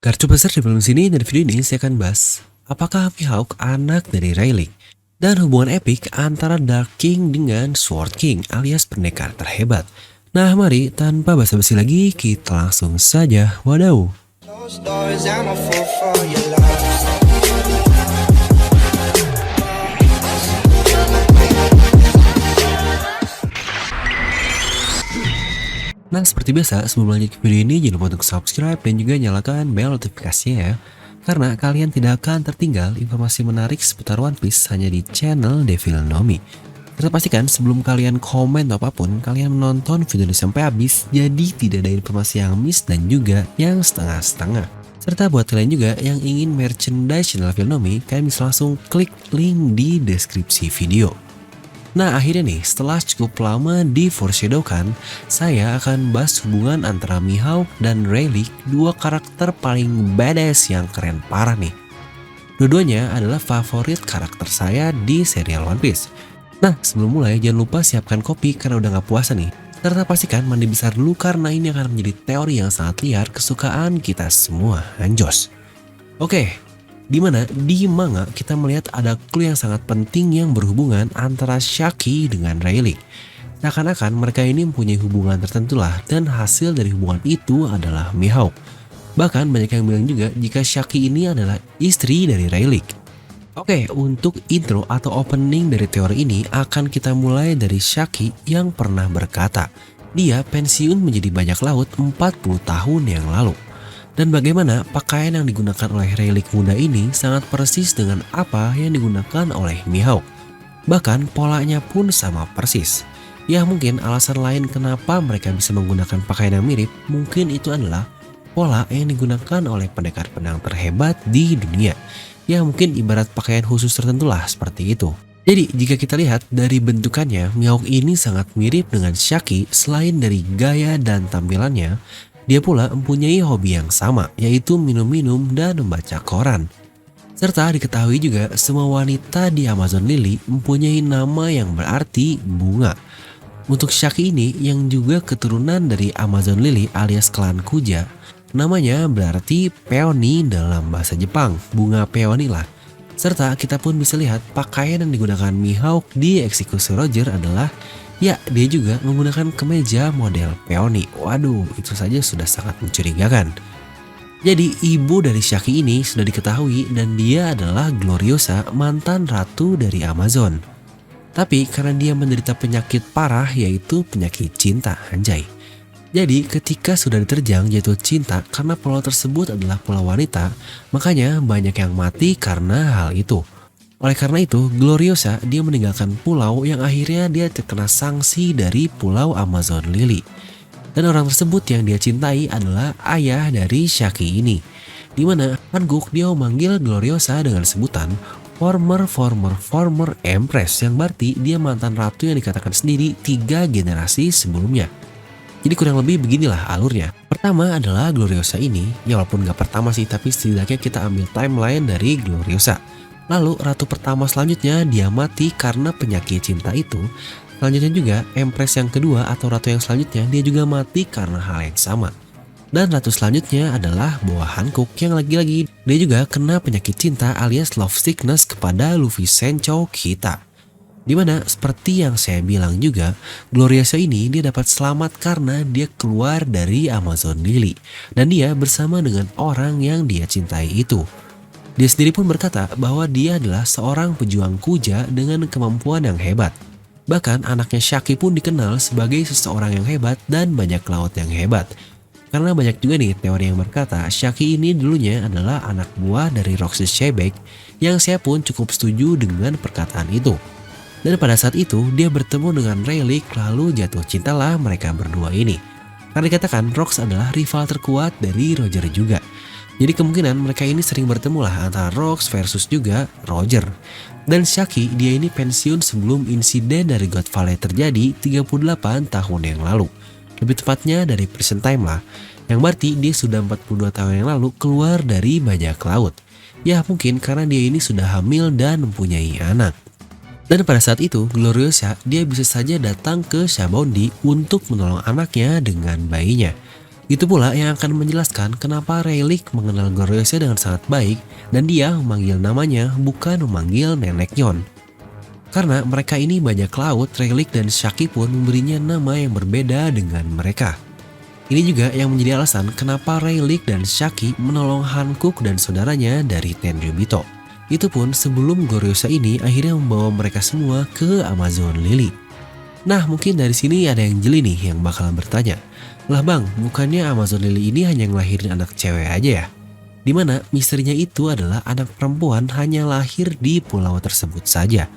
Garcu besar di film sini dan video ini saya akan bahas apakah Mihawk anak dari Rayleigh dan hubungan epik antara Dark King dengan Sword King alias pendekar terhebat. Nah mari tanpa basa-basi lagi kita langsung saja wadaw. Closed doors, I'm a fool for your love. Nah seperti biasa sebelum lanjut ke video ini jangan lupa untuk subscribe dan juga nyalakan bel notifikasinya ya. Karena kalian tidak akan tertinggal informasi menarik seputar One Piece hanya di channel Devil Nomi. Serta pastikan sebelum kalian komen atau apapun, kalian menonton video ini sampai habis, jadi tidak ada informasi yang miss dan juga yang setengah-setengah. Serta buat kalian juga yang ingin merchandise channel Devil Nomi, kalian bisa langsung klik link di deskripsi video. Nah akhirnya nih, setelah cukup lama di foreshadowkan, saya akan bahas hubungan antara Mihawk dan Rayleigh, dua karakter paling badass yang keren parah nih. Dua-duanya adalah favorit karakter saya di serial One Piece. Nah sebelum mulai jangan lupa siapkan kopi karena udah gak puasa nih. Serta pastikan mandi besar dulu karena ini akan menjadi teori yang sangat liar kesukaan kita semua, anjos. Oke. Dimana di manga kita melihat ada clue yang sangat penting yang berhubungan antara Shaki dengan Rayleigh. Seakan-akan mereka ini mempunyai hubungan tertentu lah dan hasil dari hubungan itu adalah Mihawk. Bahkan banyak yang bilang juga jika Shaki ini adalah istri dari Rayleigh. Oke, untuk intro atau opening dari teori ini akan kita mulai dari Shaki yang pernah berkata dia pensiun menjadi bajak laut 40 tahun yang lalu. Dan bagaimana pakaian yang digunakan oleh Rayleigh muda ini sangat persis dengan apa yang digunakan oleh Mihawk. Bahkan polanya pun sama persis. Ya mungkin alasan lain kenapa mereka bisa menggunakan pakaian yang mirip mungkin itu adalah pola yang digunakan oleh pendekar pedang terhebat di dunia. Ya mungkin ibarat pakaian khusus tertentu lah seperti itu. Jadi jika kita lihat dari bentukannya, Mihawk ini sangat mirip dengan Shaki selain dari gaya dan tampilannya. Dia pula mempunyai hobi yang sama, yaitu minum-minum dan membaca koran. Serta diketahui juga semua wanita di Amazon Lily mempunyai nama yang berarti bunga. Untuk Shaki ini yang juga keturunan dari Amazon Lily alias klan Kuja, namanya berarti peony dalam bahasa Jepang, bunga peony lah. Serta kita pun bisa lihat pakaian yang digunakan Mihawk di eksekusi Roger adalah ya, dia juga menggunakan kemeja model peony. Waduh, itu saja sudah sangat mencurigakan. Jadi, ibu dari Shaki ini sudah diketahui dan dia adalah Gloriosa, mantan ratu dari Amazon. Tapi karena dia menderita penyakit parah yaitu penyakit cinta, anjay. Jadi, ketika sudah diterjang jatuh cinta karena pulau tersebut adalah pulau wanita, makanya banyak yang mati karena hal itu. Oleh karena itu, Gloriosa dia meninggalkan pulau yang akhirnya dia terkena sanksi dari pulau Amazon Lily. Dan orang tersebut yang dia cintai adalah ayah dari Shaki ini. Dimana Hanguk dia memanggil Gloriosa dengan sebutan former Empress yang berarti dia mantan ratu yang dikatakan sendiri 3 generasi sebelumnya. Jadi kurang lebih beginilah alurnya. Pertama adalah Gloriosa ini, ya walaupun gak pertama sih tapi setidaknya kita ambil timeline dari Gloriosa. Lalu ratu pertama selanjutnya dia mati karena penyakit cinta itu. Selanjutnya juga Empress yang kedua atau ratu yang selanjutnya dia juga mati karena hal yang sama. Dan ratu selanjutnya adalah Boa Hancock yang lagi-lagi dia juga kena penyakit cinta alias love sickness kepada Luffy Sencho kita. Dimana seperti yang saya bilang juga, Gloriosa ini dia dapat selamat karena dia keluar dari Amazon Lily. Dan dia bersama dengan orang yang dia cintai itu. Dia sendiri pun berkata bahwa dia adalah seorang pejuang Kuja dengan kemampuan yang hebat. Bahkan anaknya Shaki pun dikenal sebagai seseorang yang hebat dan bajak laut yang hebat. Karena banyak juga nih teori yang berkata Shaki ini dulunya adalah anak buah dari Roxy Shebeck yang saya pun cukup setuju dengan perkataan itu. Dan pada saat itu dia bertemu dengan Rayleigh lalu jatuh cintalah mereka berdua ini. Karena dikatakan Rox adalah rival terkuat dari Roger juga. Jadi kemungkinan mereka ini sering bertemu lah antara Rox versus juga Roger. Dan Shaki dia ini pensiun sebelum insiden dari God Valley terjadi 38 tahun yang lalu. Lebih tepatnya dari present time lah. Yang berarti dia sudah 42 tahun yang lalu keluar dari bajak laut. Ya mungkin karena dia ini sudah hamil dan mempunyai anak. Dan pada saat itu Gloriosa dia bisa saja datang ke Shabondi untuk menolong anaknya dengan bayinya. Itu pula yang akan menjelaskan kenapa Rayleigh mengenal Goroyosa dengan sangat baik dan dia memanggil namanya bukan memanggil Nenek Yon. Karena mereka ini bajak laut, Rayleigh dan Shaki pun memberinya nama yang berbeda dengan mereka. Ini juga yang menjadi alasan kenapa Rayleigh dan Shaki menolong Hankook dan saudaranya dari Tenryubito. Itu pun sebelum Goroyosa ini akhirnya membawa mereka semua ke Amazon Lily. Nah, mungkin dari sini ada yang jeli nih yang bakalan bertanya, "Lah bang, bukannya Amazon Lily ini hanya ngelahirin anak cewek aja ya?" Dimana misterinya itu adalah anak perempuan hanya lahir di pulau tersebut saja.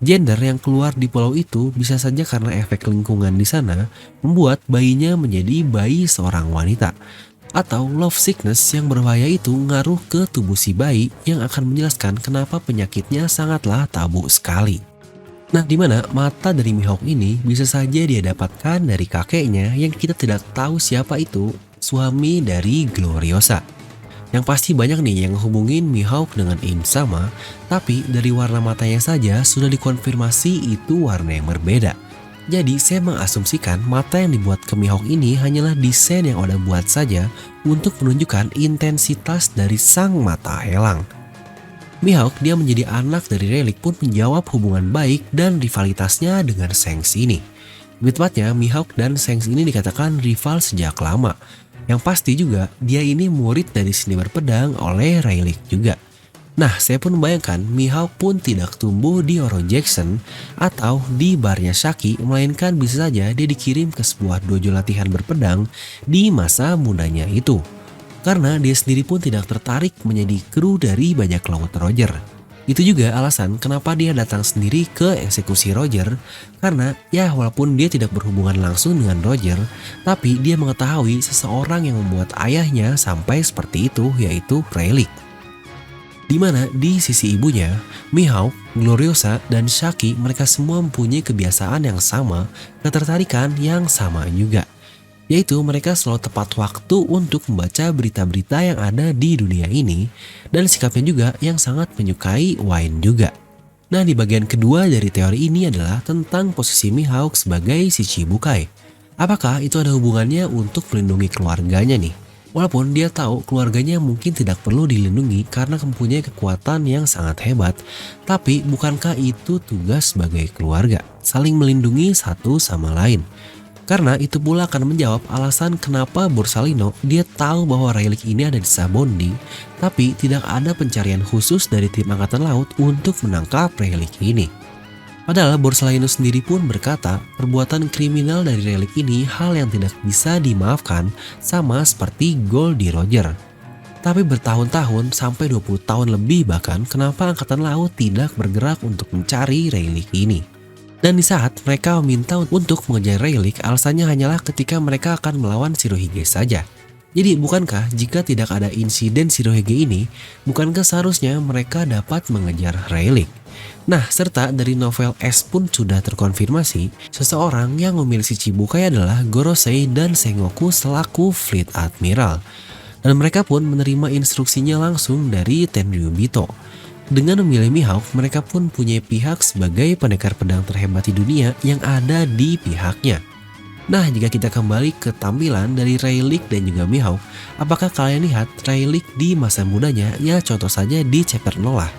Gender yang keluar di pulau itu bisa saja karena efek lingkungan di sana membuat bayinya menjadi bayi seorang wanita. Atau love sickness yang berbahaya itu ngaruh ke tubuh si bayi yang akan menjelaskan kenapa penyakitnya sangatlah tabu sekali. Nah, dimana mata dari Mihawk ini bisa saja dia dapatkan dari kakeknya yang kita tidak tahu siapa itu, suami dari Gloriosa. Yang pasti banyak nih yang hubungin Mihawk dengan Aim sama, tapi dari warna matanya saja sudah dikonfirmasi itu warna yang berbeda. Jadi saya mengasumsikan mata yang dibuat ke Mihawk ini hanyalah desain yang Oda buat saja untuk menunjukkan intensitas dari sang mata elang. Mihawk dia menjadi anak dari Rayleigh pun menjawab hubungan baik dan rivalitasnya dengan Shanks ini. Lebih tepatnya Mihawk dan Shanks ini dikatakan rival sejak lama. Yang pasti juga dia ini murid dari seni berpedang oleh Rayleigh juga. Nah, saya pun membayangkan Mihawk pun tidak tumbuh di Oro Jackson atau di barnya Shaki, melainkan bisa saja dia dikirim ke sebuah dojo latihan berpedang di masa mudanya itu. Karena dia sendiri pun tidak tertarik menjadi kru dari bajak laut Roger. Itu juga alasan kenapa dia datang sendiri ke eksekusi Roger, karena ya walaupun dia tidak berhubungan langsung dengan Roger, tapi dia mengetahui seseorang yang membuat ayahnya sampai seperti itu, yaitu Rayleigh. Dimana di sisi ibunya, Mihawk, Gloriosa, dan Shaki mereka semua mempunyai kebiasaan yang sama, ketertarikan yang sama juga. Yaitu mereka selalu tepat waktu untuk membaca berita-berita yang ada di dunia ini, dan sikapnya juga yang sangat menyukai wine juga. Nah, di bagian kedua dari teori ini adalah tentang posisi Mihawk sebagai Shichibukai. Apakah itu ada hubungannya untuk melindungi keluarganya nih? Walaupun dia tahu keluarganya mungkin tidak perlu dilindungi karena mempunyai kekuatan yang sangat hebat, tapi bukankah itu tugas sebagai keluarga, saling melindungi satu sama lain? Karena itu pula akan menjawab alasan kenapa Borsalino dia tahu bahwa Rayleigh ini ada di Sabondi, tapi tidak ada pencarian khusus dari tim angkatan laut untuk menangkap Rayleigh ini. Padahal Borsalino sendiri pun berkata perbuatan kriminal dari Rayleigh ini hal yang tidak bisa dimaafkan, sama seperti Goldie Roger. Tapi bertahun-tahun sampai 20 tahun lebih bahkan kenapa angkatan laut tidak bergerak untuk mencari Rayleigh ini. Dan di saat mereka meminta untuk mengejar Rayleigh, alasannya hanyalah ketika mereka akan melawan Shirohige saja. Jadi bukankah jika tidak ada insiden Shirohige ini, bukankah seharusnya mereka dapat mengejar Rayleigh? Nah, serta dari novel S pun sudah terkonfirmasi, seseorang yang memilih Shichibukai adalah Gorosei dan Sengoku selaku Fleet Admiral. Dan mereka pun menerima instruksinya langsung dari Tenryubito. Dengan memilih Mihawk, mereka pun punya pihak sebagai pendekar pedang terhebat di dunia yang ada di pihaknya. Nah, jika kita kembali ke tampilan dari Rayleigh dan juga Mihawk, apakah kalian lihat Rayleigh di masa mudanya? Ya, contoh saja di chapter 0 lah.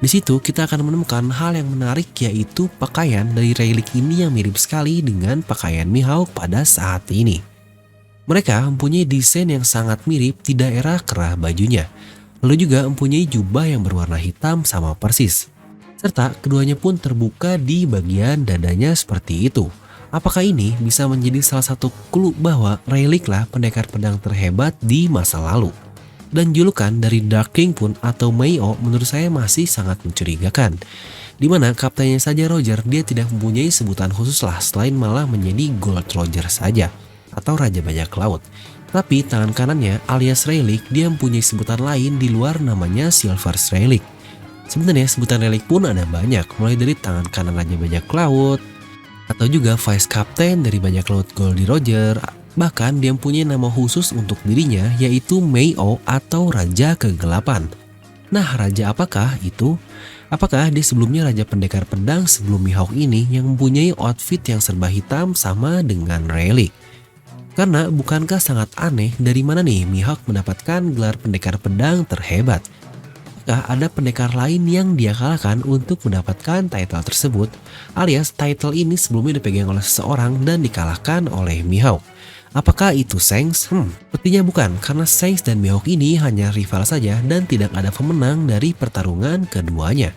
Di situ kita akan menemukan hal yang menarik, yaitu pakaian dari Rayleigh ini yang mirip sekali dengan pakaian Mihawk pada saat ini. Mereka mempunyai desain yang sangat mirip di daerah kerah bajunya. Lalu juga mempunyai jubah yang berwarna hitam sama persis. Serta keduanya pun terbuka di bagian dadanya seperti itu. Apakah ini bisa menjadi salah satu clue bahwa Rayleigh lah pendekar pedang terhebat di masa lalu? Dan julukan dari Dark King pun atau Mei-O menurut saya masih sangat mencurigakan. Dimana kaptennya saja Roger dia tidak mempunyai sebutan khusus lah selain malah menjadi Gold Roger saja atau Raja Bajak Laut. Tapi tangan kanannya alias Rayleigh dia mempunyai sebutan lain di luar namanya Silver Rayleigh. Sebenarnya sebutan Rayleigh pun ada banyak, mulai dari tangan kanan Raja Bajak Laut, atau juga Vice Captain dari Bajak Laut Goldie Roger. Bahkan dia mempunyai nama khusus untuk dirinya yaitu Mei-O atau Raja Kegelapan. Nah, raja apakah itu? Apakah dia sebelumnya Raja Pendekar Pedang sebelum Mihawk ini yang mempunyai outfit yang serba hitam sama dengan Rayleigh? Karena bukankah sangat aneh dari mana nih Mihawk mendapatkan gelar pendekar pedang terhebat? Apakah ada pendekar lain yang dia kalahkan untuk mendapatkan title tersebut? Alias title ini sebelumnya dipegang oleh seseorang dan dikalahkan oleh Mihawk. Apakah itu Shanks? Sepertinya bukan, karena Shanks dan Mihawk ini hanya rival saja dan tidak ada pemenang dari pertarungan keduanya.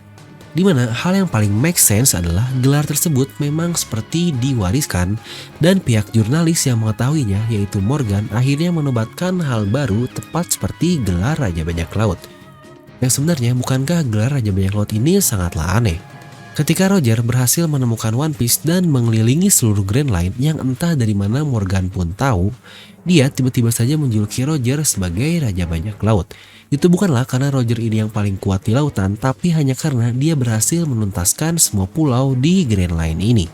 Dimana hal yang paling make sense adalah gelar tersebut memang seperti diwariskan dan pihak jurnalis yang mengetahuinya yaitu Morgan akhirnya menobatkan hal baru tepat seperti gelar Raja Bajak Laut. Yang sebenarnya bukankah gelar Raja Bajak Laut ini sangatlah aneh? Ketika Roger berhasil menemukan One Piece dan mengelilingi seluruh Grand Line yang entah dari mana Morgan pun tahu, dia tiba-tiba saja menjuluki Roger sebagai Raja Bajak Laut. Itu bukanlah karena Roger ini yang paling kuat di lautan, tapi hanya karena dia berhasil menuntaskan semua pulau di Grand Line ini.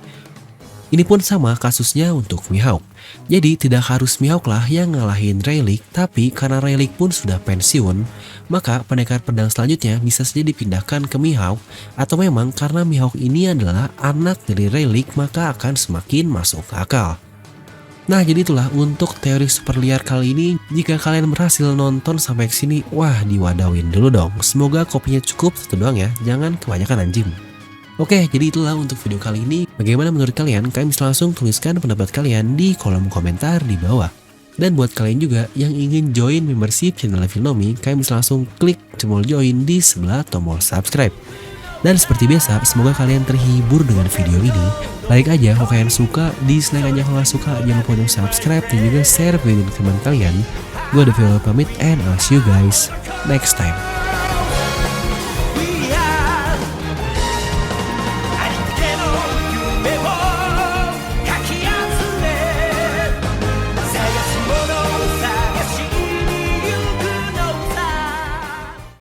Ini pun sama kasusnya untuk Mihawk. Jadi tidak harus Mihawk lah yang ngalahin Rayleigh, tapi karena Rayleigh pun sudah pensiun, maka pendekar pedang selanjutnya bisa saja dipindahkan ke Mihawk, atau memang karena Mihawk ini adalah anak dari Rayleigh maka akan semakin masuk akal. Nah jadi itulah untuk teori super liar kali ini. Jika kalian berhasil nonton sampai sini, wah diwadawin dulu dong. Semoga kopinya cukup satu doang ya, jangan kebanyakan anjing. Oke, jadi itulah untuk video kali ini. Bagaimana menurut kalian? Kalian bisa langsung tuliskan pendapat kalian di kolom komentar di bawah. Dan buat kalian juga yang ingin join membership channel Devil Nomi, kalian bisa langsung klik tombol join di sebelah tombol subscribe. Dan seperti biasa, semoga kalian terhibur dengan video ini. Like aja kalau kalian suka, dislike aja kalau nggak suka. Jangan lupa untuk subscribe dan juga share video ini ke teman kalian. Gue Devil pamit and I'll see you guys next time.